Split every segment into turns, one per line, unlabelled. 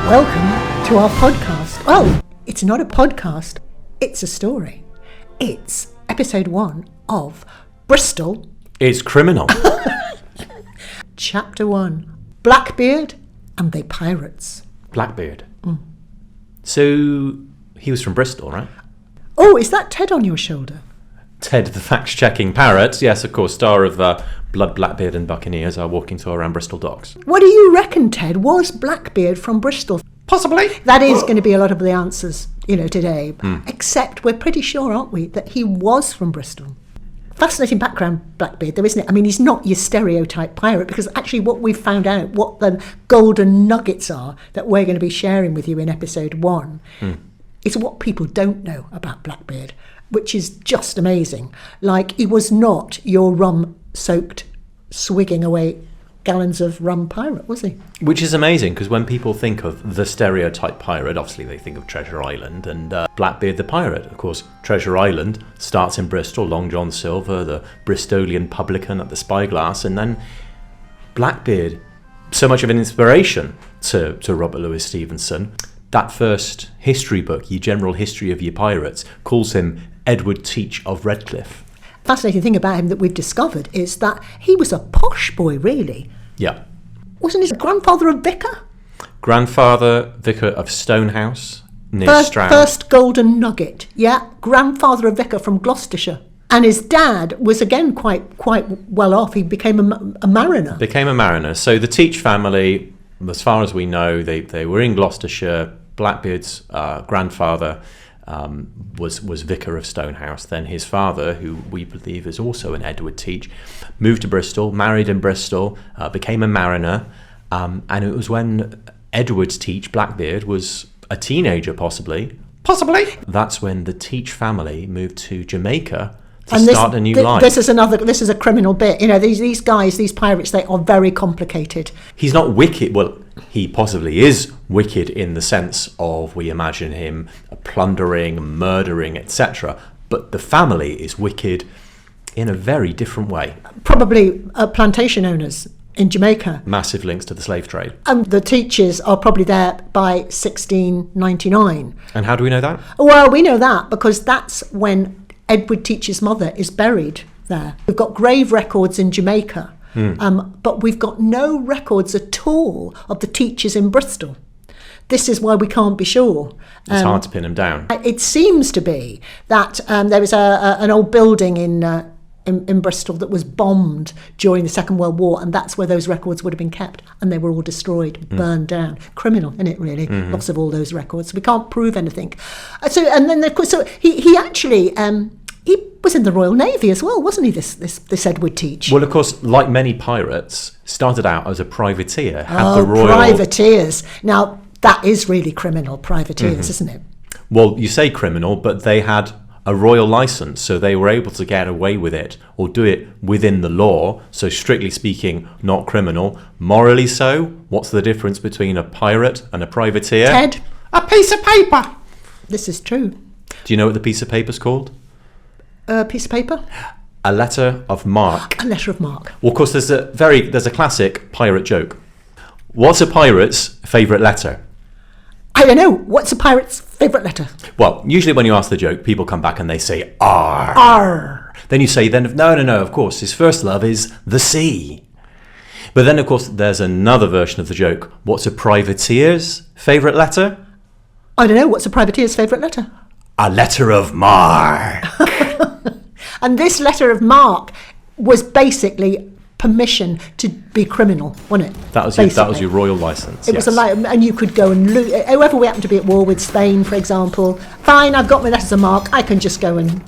Welcome to our podcast. Well, it's not a podcast, it's a story. It's episode 1 of Bristol
is Criminal.
Chapter 1, Blackbeard and the Pirates.
Blackbeard. So he was from Bristol, right?
Oh, is that Ted on your shoulder?
Ted, the fact-checking parrot. Yes, of course, star of Blood, Blackbeard and Buccaneers are walking to around Bristol docks.
What do you reckon, Ted? Was Blackbeard from Bristol?
Possibly.
That is going to be a lot of the answers, today. Except we're pretty sure, aren't we, that he was from Bristol. Fascinating background, Blackbeard, though, isn't it? I mean, he's not your stereotype pirate, because actually what we've found out, what the golden nuggets are that we're going to be sharing with you in episode 1, is what people don't know about Blackbeard, which is just amazing. Like, he was not your rum-soaked, swigging away gallons of rum pirate, was he?
Which is amazing, because when people think of the stereotype pirate, obviously they think of Treasure Island and Blackbeard the pirate. Of course, Treasure Island starts in Bristol, Long John Silver, the Bristolian publican at the Spyglass, and then Blackbeard, so much of an inspiration to Robert Louis Stevenson. That first history book, Ye General History of Ye Pirates, calls him Edward Teach of Redcliffe.
Fascinating thing about him that we've discovered is that he was a posh boy, really.
Yeah.
Wasn't his grandfather a vicar?
Grandfather, vicar of Stonehouse, near Stroud.
First golden nugget, yeah. Grandfather a vicar from Gloucestershire. And his dad was, again, quite well off. He became a mariner.
Became a mariner. So the Teach family, as far as we know, they were in Gloucestershire. Blackbeard's grandfather was vicar of Stonehouse. Then his father, who we believe is also an Edward Teach, moved to Bristol, married in Bristol, became a mariner, and it was when Edward Teach, Blackbeard, was a teenager, possibly, that's when the Teach family moved to Jamaica to start a new life.
This is a criminal bit. These guys, these pirates, they are very complicated.
He's not wicked. Well, he possibly is wicked in the sense of, we imagine him plundering, murdering, etc. But the family is wicked in a very different way.
Probably plantation owners in Jamaica.
Massive links to the slave trade.
And the Teachers are probably there by 1699.
And how do we know that?
Well, we know that because that's when Edward Teach's mother is buried there. We've got grave records in Jamaica, but we've got no records at all of the Teachers in Bristol. This is why we can't be sure.
It's hard to pin them down.
It seems to be that there was an old building in Bristol that was bombed during the Second World War, and that's where those records would have been kept, and they were all destroyed, burned down. Criminal, isn't it, really? Loss of all those records. We can't prove anything. So he actually he was in the Royal Navy as well, wasn't he? This Edward Teach.
Well, of course, like many pirates, started out as a privateer.
Privateers. Now that is really criminal, privateers, isn't it?
Well, you say criminal, but they had a royal license, so they were able to get away with it or do it within the law. So strictly speaking, not criminal. Morally so, what's the difference between a pirate and a privateer?
Ted?
A piece of paper.
This is true.
Do you know what the piece of paper's called?
A piece of paper?
A letter of marque.
A letter of marque.
Well, of course, there's a classic pirate joke. What's a pirate's favourite letter?
I don't know. What's a pirate's favourite letter?
Well, usually when you ask the joke, people come back and they say, R.
R.
Then you say, no, of course, his first love is the sea. But then, of course, there's another version of the joke. What's a privateer's favourite letter?
I don't know. What's a privateer's favourite letter?
A letter of marque.
And this letter of marque was basically permission to be criminal, wasn't it?
That was your royal license.
It was and you could go and loot whoever we happen to be at war with, Spain, for example. Fine, I've got my letters of marque. I can just go and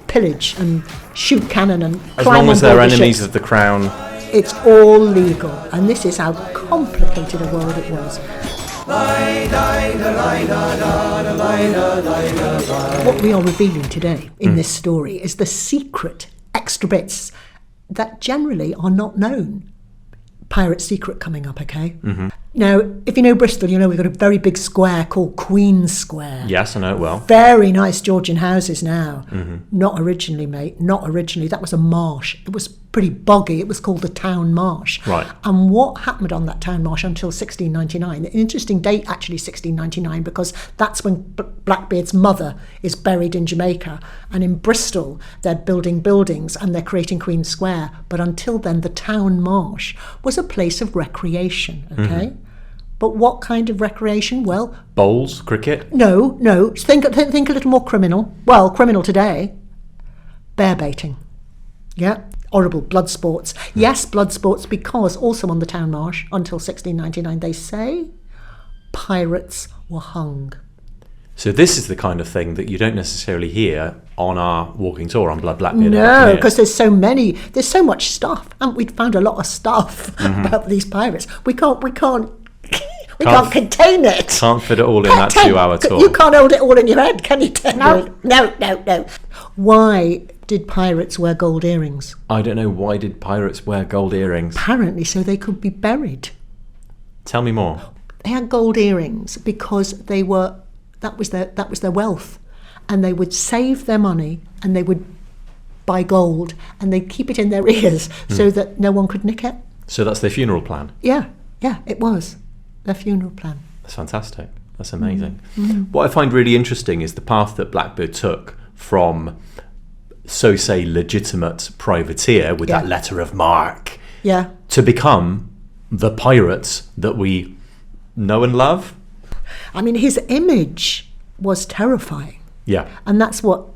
pillage and shoot cannon and
as
climb
long as they're enemies
ships.
of the crown.
It's all legal, and this is how complicated a world it was. What we are revealing today in this story is the secret extra bits that generally are not known. Pirate secret coming up, okay? Now, if you know Bristol, you know we've got a very big square called Queen Square.
Yes, I know it well.
Very nice Georgian houses now. Not originally, mate. Not originally. That was a marsh. It was pretty boggy. It was called the town marsh.
Right.
And what happened on that town marsh until 1699, an interesting date actually, 1699, because that's when Blackbeard's mother is buried in Jamaica. And in Bristol, they're building buildings and they're creating Queen Square. But until then, the town marsh was a place of recreation, okay? Mm-hmm. But what kind of recreation? Well...
Bowls, cricket?
No. Think a little more criminal. Well, criminal today. Bear baiting. Yeah. Horrible blood sports. Yes, blood sports, because also on the town marsh, until 1699, they say pirates were hung.
So this is the kind of thing that you don't necessarily hear on our walking tour on Blackbeard.
No, because there's so much stuff. And we'd found a lot of stuff about these pirates. We can't contain it.
Can't fit it all in that 2-hour tour.
You can't hold it all in your head, can you? No. Why did pirates wear gold earrings?
I don't know. Why did pirates wear gold earrings?
Apparently so they could be buried.
Tell me more.
They had gold earrings because that was their wealth. And they would save their money and they would buy gold and they'd keep it in their ears so that no one could nick it.
So that's their funeral plan?
Yeah, it was. Their funeral plan.
That's fantastic. That's amazing. What I find really interesting is the path that Blackbeard took from, so say, legitimate privateer with that letter of marque, to become the pirates that we know and love.
I mean, his image was terrifying.
Yeah.
And that's what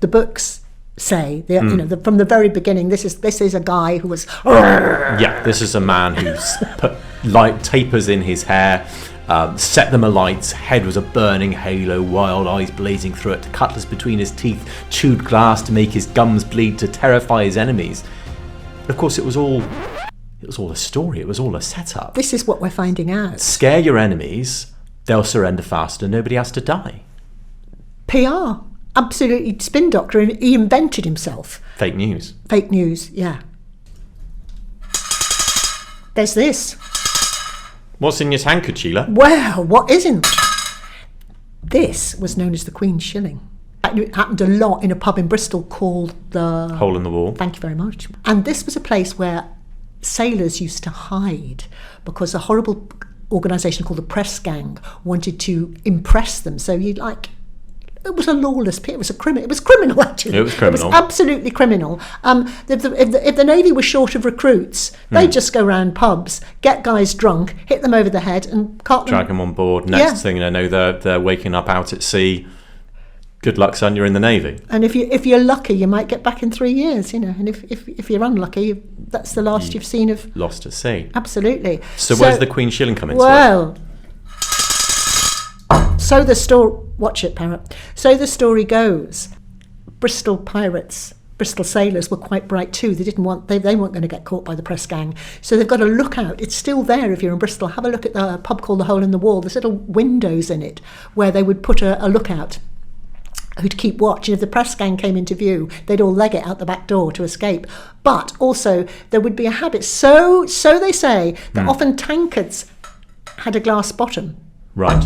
the books say. From the very beginning, this is a guy who was...
Yeah, this is a man who's put light tapers in his hair, set them alight, head was a burning halo, wild eyes blazing through it, cutlass between his teeth, chewed glass to make his gums bleed, to terrify his enemies. But of course, it was all a story. It was all a setup.
This is what we're finding out.
Scare your enemies, they'll surrender faster, nobody has to die.
PR. Absolutely spin doctor. He invented himself.
Fake news,
yeah. There's this.
What's in your tankard, Sheila?
Well, what isn't? This was known as the Queen's Shilling. It happened a lot in a pub in Bristol called the...
Hole in the Wall.
Thank you very much. And this was a place where sailors used to hide because a horrible organisation called the Press Gang wanted to impress them. So it was a lawless pit. It was criminal, actually.
It was criminal.
It was absolutely criminal. If the Navy was short of recruits, they'd just go round pubs, get guys drunk, hit them over the head and
drag them on board. Next thing they know, they're waking up out at sea. Good luck, son, you're in the Navy.
And if you're lucky, you might get back in 3 years, And if you're unlucky, that's the last you've seen of...
Lost at sea.
Absolutely.
So where's the Queen's Shilling come into
it? So the story... Watch it, Parrot. So the story goes, Bristol pirates, Bristol sailors were quite bright too. They weren't going to get caught by the press gang. So they've got a lookout. It's still there if you're in Bristol. Have a look at the pub called the Hole in the Wall. There's little windows in it where they would put a lookout who'd keep watch. And if the press gang came into view, they'd all leg it out the back door to escape. But also there would be a habit. So they say that often tankards had a glass bottom.
Right.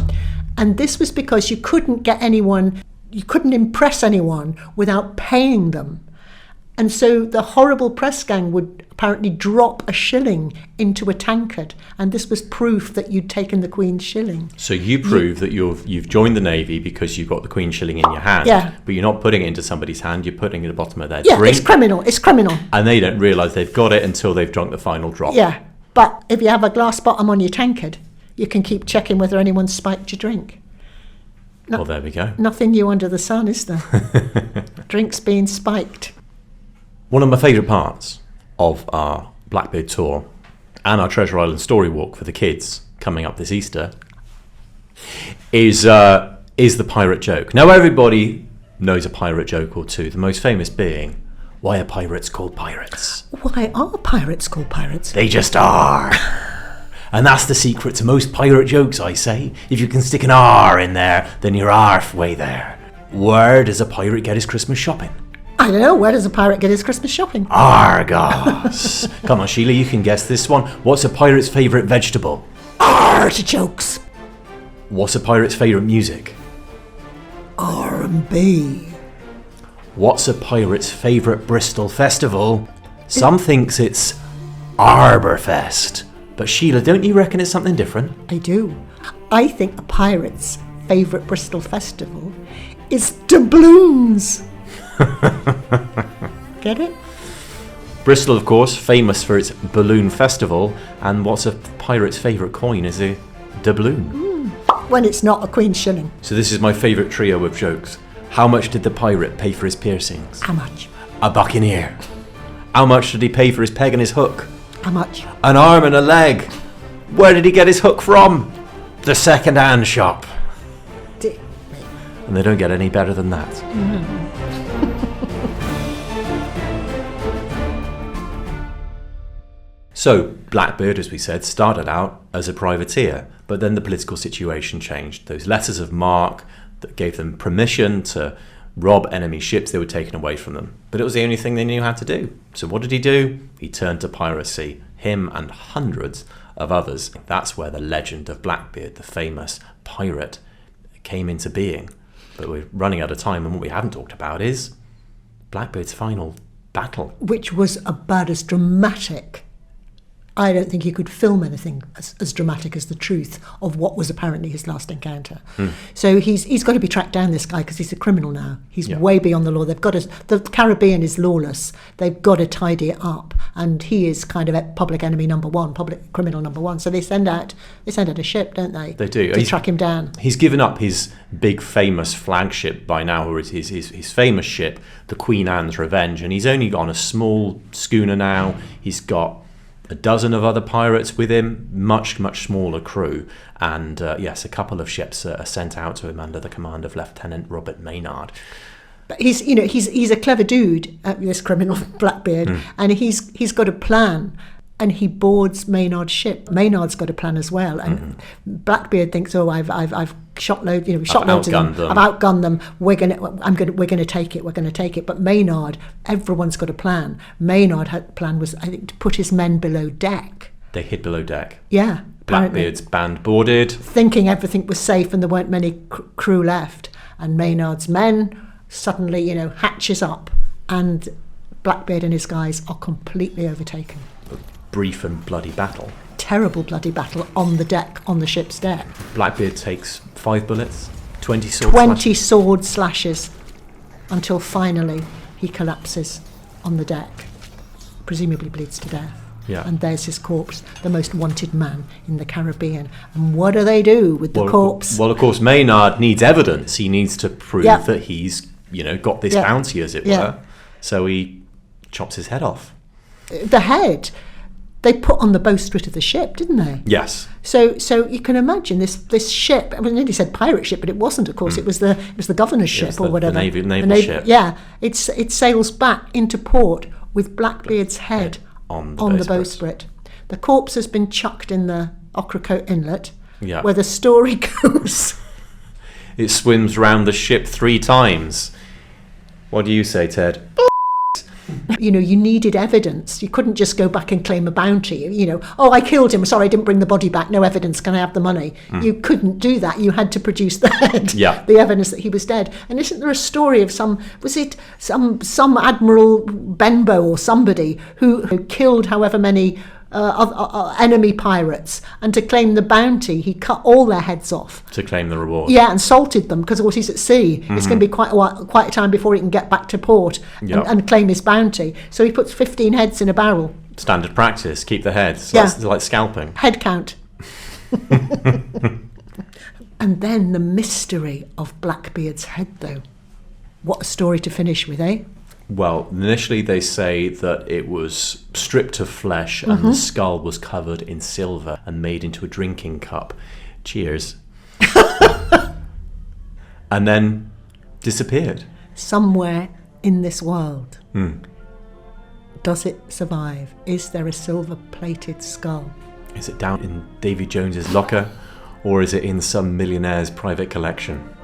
And this was because you couldn't impress anyone without paying them. And so the horrible press gang would apparently drop a shilling into a tankard. And this was proof that you'd taken the Queen's Shilling.
So you prove that you've joined the Navy because you've got the Queen's Shilling in your hand.
Yeah.
But you're not putting it into somebody's hand, you're putting it at the bottom of their
drink.
Yeah,
it's criminal.
And they don't realise they've got it until they've drunk the final drop.
Yeah, but if you have a glass bottom on your tankard, you can keep checking whether anyone's spiked your drink.
Well, there we go.
Nothing new under the sun, is there? Drinks being spiked.
One of my favourite parts of our Blackbeard tour and our Treasure Island story walk for the kids coming up this Easter is the pirate joke. Now, everybody knows a pirate joke or two, the most famous being, why are pirates called pirates?
Why are pirates called pirates?
They just are. And that's the secret to most pirate jokes, I say. If you can stick an R in there, then you're halfway there. Where does a pirate get his Christmas shopping?
I don't know. Where does a pirate get his Christmas shopping?
Argos. Come on, Sheila, you can guess this one. What's a pirate's favourite vegetable?
Artichokes.
What's a pirate's favourite music?
R&B.
What's a pirate's favourite Bristol festival? Some thinks it's Arborfest. But Sheila, don't you reckon it's something different?
I do. I think a pirate's favourite Bristol festival is Doubloons. Get it?
Bristol, of course, famous for its balloon festival. And what's a pirate's favourite coin? Is a doubloon.
When it's not a Queen's shilling.
So this is my favourite trio of jokes. How much did the pirate pay for his piercings?
How much?
A buccaneer. How much did he pay for his peg and his hook?
How much?
An arm and a leg. Where did he get his hook from? The second-hand shop. And they don't get any better than that. So, Blackbeard, as we said, started out as a privateer, but then the political situation changed. Those letters of marque that gave them permission to rob enemy ships, they were taken away from them. But it was the only thing they knew how to do. So what did he do? He turned to piracy, him and hundreds of others. That's where the legend of Blackbeard, the famous pirate, came into being. But we're running out of time, and what we haven't talked about is Blackbeard's final battle.
Which was about as dramatic. I don't think you could film anything as dramatic as the truth of what was apparently his last encounter. So he's got to be tracked down, this guy, because he's a criminal now. He's way beyond the law. They've got to. The Caribbean is lawless. They've got to tidy it up, and he is kind of public enemy number one, public criminal number one. So they send out a ship, don't they?
They do
to track him down.
He's given up his big famous flagship by now, or his famous ship, the Queen Anne's Revenge, and he's only on a small schooner now. He's got a dozen of other pirates with him, much smaller crew, and yes, a couple of ships are sent out to him under the command of Lieutenant Robert Maynard.
But he's a clever dude, this criminal Blackbeard, and he's got a plan, and he boards Maynard's ship. Maynard's got a plan as well, and Blackbeard thinks, oh, I've shot loads of them. I've outgunned them. We're gonna take it. But Maynard, everyone's got a plan. Maynard's plan was, I think, to put his men below deck.
They hid below deck.
Yeah.
Blackbeard's band boarded,
thinking everything was safe and there weren't many crew left. And Maynard's men suddenly, hatches up, and Blackbeard and his guys are completely overtaken.
A brief and bloody battle.
Terrible bloody battle on the deck, on the ship's deck.
Blackbeard takes 5 bullets, 20
sword slashes, until finally he collapses on the deck, presumably bleeds to death.
Yeah.
And there's his corpse, the most wanted man in the Caribbean. And what do they do with the corpse?
Well, of course, Maynard needs evidence. He needs to prove that he's, got this bounty, as it were. So he chops his head off.
The head they put on the bowsprit of the ship, didn't they?
Yes.
So you can imagine this ship. I mean, nearly said pirate ship, but it wasn't. Of course, it was the governor's ship or whatever.
The naval ship.
Yeah, it sails back into port with Blackbeard's head on the bowsprit. The corpse has been chucked in the Ocracoke Inlet, where the story goes.
It swims round the ship 3 times. What do you say, Ted?
You needed evidence. You couldn't just go back and claim a bounty. Oh, I killed him. Sorry, I didn't bring the body back. No evidence. Can I have the money? You couldn't do that. You had to produce the head. Yeah. The evidence that he was dead. And isn't there a story of some Admiral Benbow or somebody who killed however many enemy pirates, and to claim the bounty, he cut all their heads off
to claim the reward.
Yeah, and salted them because of course he's at sea. It's going to be quite a time before he can get back to port and claim his bounty. So he puts 15 heads in a barrel. Standard practice. Keep the heads. It's like scalping. Head count. And then the mystery of Blackbeard's head, though. What a story to finish with, eh?
Well, initially they say that it was stripped of flesh and the skull was covered in silver and made into a drinking cup. Cheers. And then disappeared.
Somewhere in this world. Does it survive? Is there a silver-plated skull?
Is it down in Davy Jones's locker, or is it in some millionaire's private collection?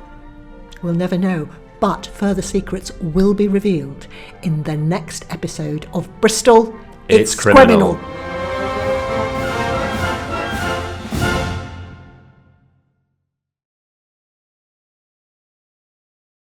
We'll never know. But further secrets will be revealed in the next episode of Bristol, It's Criminal.